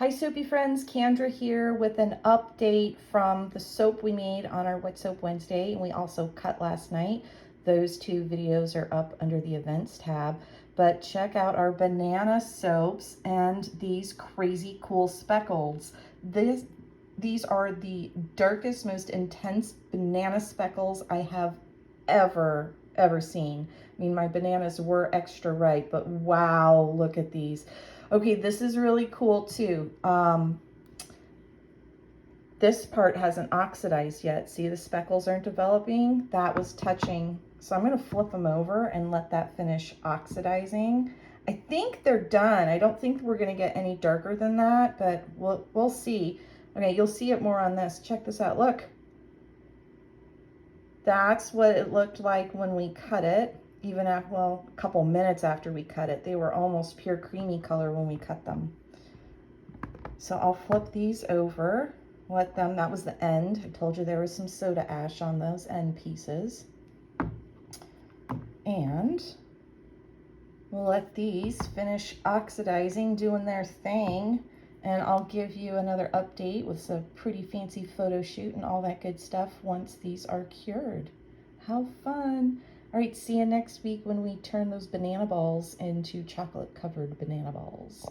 Hi Soapy friends, Kendra here with an update from the soap we made on our Wet Soap Wednesday, and we also cut last night. Those two videos are up under the events tab, but check out our banana soaps and these crazy cool speckles. These are the darkest, most intense banana speckles I have ever seen. I mean, my bananas were extra ripe, but wow, look at these. Okay, this is really cool too. This part hasn't oxidized yet. See, the speckles aren't developing. That was touching. So I'm gonna flip them over and let that finish oxidizing. I think they're done. I don't think we're gonna get any darker than that, but we'll see. Okay, you'll see it more on this. Check this out, look. That's what it looked like when we cut it. Even after, well, a couple minutes after we cut it. They were almost pure creamy color when we cut them. So I'll flip these over, let them, that was the end. I told you there was some soda ash on those end pieces. And we'll let these finish oxidizing, doing their thing. And I'll give you another update with a pretty fancy photo shoot and all that good stuff once these are cured. How fun. All right, see you next week when we turn those banana balls into chocolate covered banana balls.